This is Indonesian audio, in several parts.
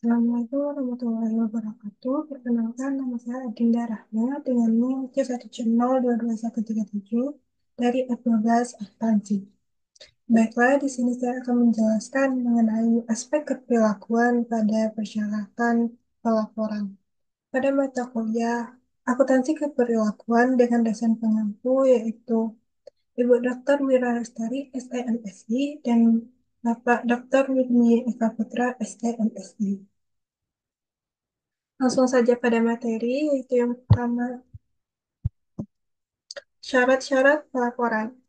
Assalamualaikum warahmatullahi wabarakatuh. Perkenalkan, nama saya Adinda Rahma dengan NIM C1C0222137 dari F12 Akuntansi. Baiklah, di sini saya akan menjelaskan mengenai aspek keperilakuan pada persyaratan pelaporan. Pada mata kuliah Akuntansi Keperilakuan dengan dosen pengampu yaitu Ibu Dr. Wira Lestari, SEMSI, dan Bapak Dr. Widmi Eka Putra, SEMSI. Langsung saja pada materi, yaitu yang pertama, syarat-syarat pelaporan.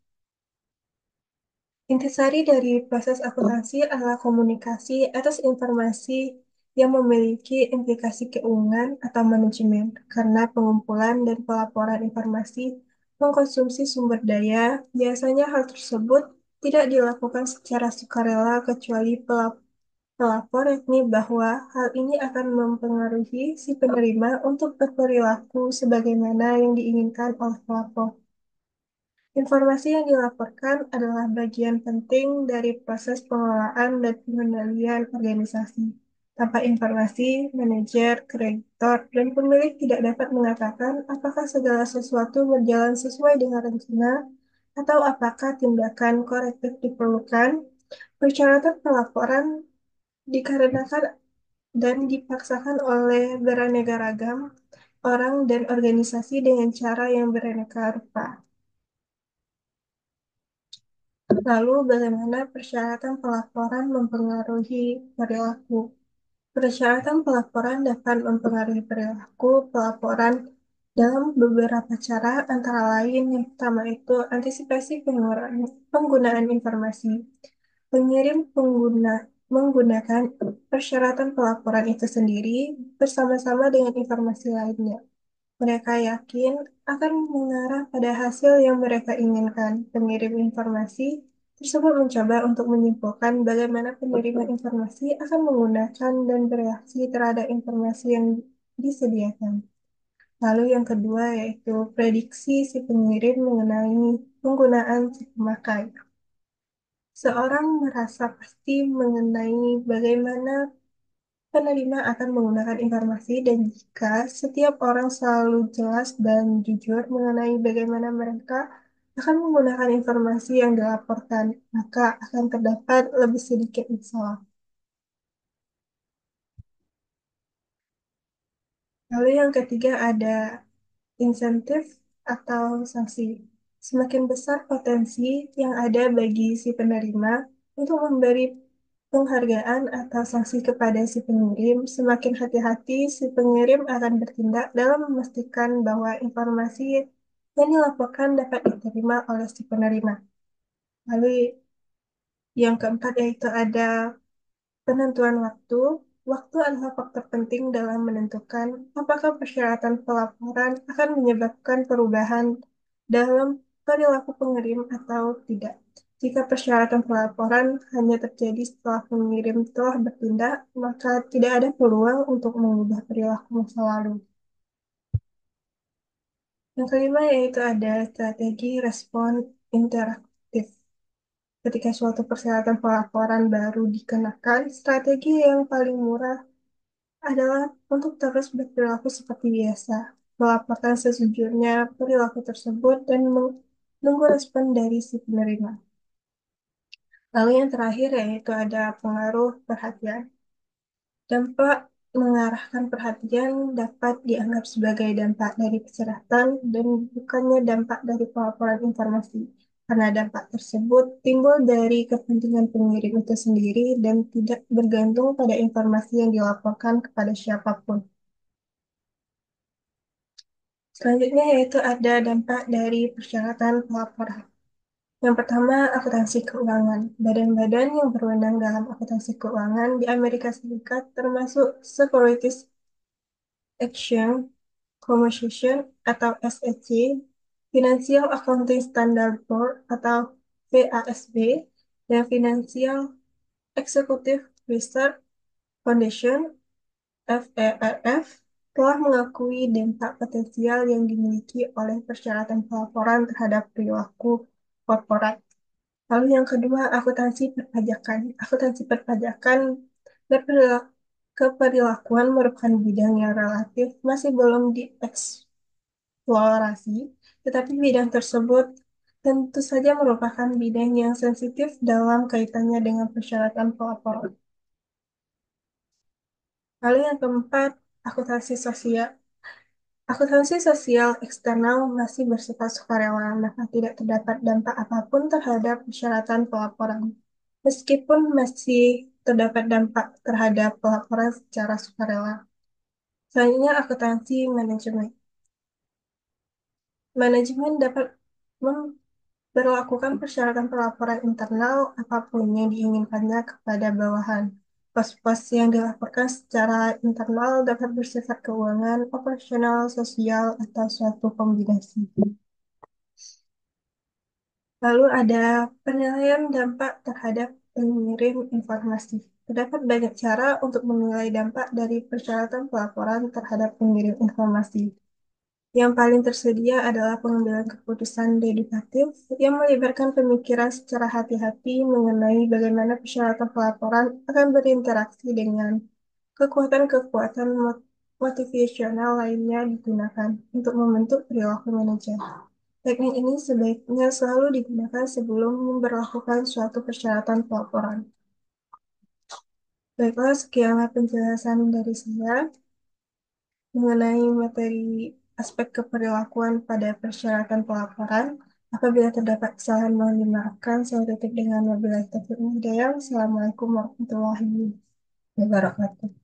Intisari dari proses akuntansi adalah komunikasi atas informasi yang memiliki implikasi keuangan atau manajemen, karena pengumpulan dan pelaporan informasi mengkonsumsi sumber daya. Biasanya hal tersebut tidak dilakukan secara sukarela kecuali pelapor, yakni bahwa hal ini akan mempengaruhi si penerima untuk berperilaku sebagaimana yang diinginkan oleh pelapor. Informasi yang dilaporkan adalah bagian penting dari proses pengelolaan dan pengendalian organisasi. Tanpa informasi, manajer, kreditor, dan pemilik tidak dapat mengatakan apakah segala sesuatu berjalan sesuai dengan rencana atau apakah tindakan korektif diperlukan. Persyaratan pelaporan dikarenakan dan dipaksakan oleh beraneka ragam orang dan organisasi dengan cara yang beraneka rupa. Lalu, bagaimana persyaratan pelaporan mempengaruhi perilaku? Persyaratan pelaporan dapat mempengaruhi perilaku pelaporan dalam beberapa cara, antara lain yang pertama itu antisipasi penggunaan informasi. Pengirim menggunakan persyaratan pelaporan itu sendiri bersama-sama dengan informasi lainnya. Mereka yakin akan mengarah pada hasil yang mereka inginkan. Pengirim informasi tersebut mencoba untuk menyimpulkan bagaimana penerima informasi akan menggunakan dan bereaksi terhadap informasi yang disediakan. Lalu yang kedua yaitu prediksi si pengirim mengenai penggunaan si pemakai. Seorang merasa pasti mengenai bagaimana penerima akan menggunakan informasi, dan jika setiap orang selalu jelas dan jujur mengenai bagaimana mereka akan menggunakan informasi yang dilaporkan, maka akan terdapat lebih sedikit masalah. Lalu yang ketiga ada insentif atau sanksi. Semakin besar potensi yang ada bagi si penerima untuk memberi penghargaan atau sanksi kepada si pengirim, semakin hati-hati si pengirim akan bertindak dalam memastikan bahwa informasi yang dilaporkan dapat diterima oleh si penerima. Lalu yang keempat yaitu ada penentuan waktu. Waktu adalah faktor penting dalam menentukan apakah persyaratan pelaporan akan menyebabkan perubahan dalam perilaku pengirim atau tidak. Jika persyaratan pelaporan hanya terjadi setelah pengirim telah bertindak, maka tidak ada peluang untuk mengubah perilaku masa lalu. Yang kelima yaitu ada strategi respon interaktif. Ketika suatu persyaratan pelaporan baru dikenakan, strategi yang paling murah adalah untuk terus berperilaku seperti biasa, melaporkan sejujurnya perilaku tersebut, dan menunggu respon dari si penerima. Lalu yang terakhir yaitu ada pengaruh perhatian. Dampak mengarahkan perhatian dapat dianggap sebagai dampak dari persyaratan dan bukannya dampak dari pelaporan informasi, karena dampak tersebut timbul dari kepentingan pengirim itu sendiri dan tidak bergantung pada informasi yang dilaporkan kepada siapapun. Selanjutnya yaitu ada dampak dari persyaratan pelaporan. Yang pertama, akuntansi keuangan. Badan-badan yang berwenang dalam akuntansi keuangan di Amerika Serikat termasuk Securities Exchange Commission atau SEC, Financial Accounting Standard Board atau FASB, dan Financial Executive Research Foundation FERF telah mengakui dampak potensial yang dimiliki oleh persyaratan pelaporan terhadap perilaku korporat. Lalu yang kedua, akuntansi perpajakan. Akuntansi perpajakan berperilaku keperilakuan merupakan bidang yang relatif masih belum dieksplorasi, tetapi bidang tersebut tentu saja merupakan bidang yang sensitif dalam kaitannya dengan persyaratan pelaporan. Lalu yang keempat, akuntansi sosial. Akuntansi sosial eksternal masih bersifat sukarela, maka tidak terdapat dampak apapun terhadap persyaratan pelaporan. Meskipun masih terdapat dampak terhadap pelaporan secara sukarela. Selanjutnya, akuntansi manajemen. Manajemen dapat memperlakukan persyaratan pelaporan internal apapun yang diinginkannya kepada bawahan. Pos-pos yang dilaporkan secara internal dapat bersifat keuangan, operasional, sosial, atau suatu kombinasi. Lalu ada penilaian dampak terhadap pengirim informasi. Terdapat banyak cara untuk menilai dampak dari persyaratan pelaporan terhadap pengirim informasi. Yang paling tersedia adalah pengambilan keputusan deduktif yang melibatkan pemikiran secara hati-hati mengenai bagaimana persyaratan pelaporan akan berinteraksi dengan kekuatan-kekuatan motivasional lainnya digunakan untuk membentuk perilaku manajer. Teknik ini sebaiknya selalu digunakan sebelum memberlakukan suatu persyaratan pelaporan. Baiklah, sekianlah penjelasan dari saya mengenai materi aspek keperilakuan pada persyaratan pelaporan. Apabila terdapat kesalahan, mohon dimaafkan. Saya tutup dengan wabillahi taufiq wal hidayah. Assalamualaikum warahmatullahi wabarakatuh.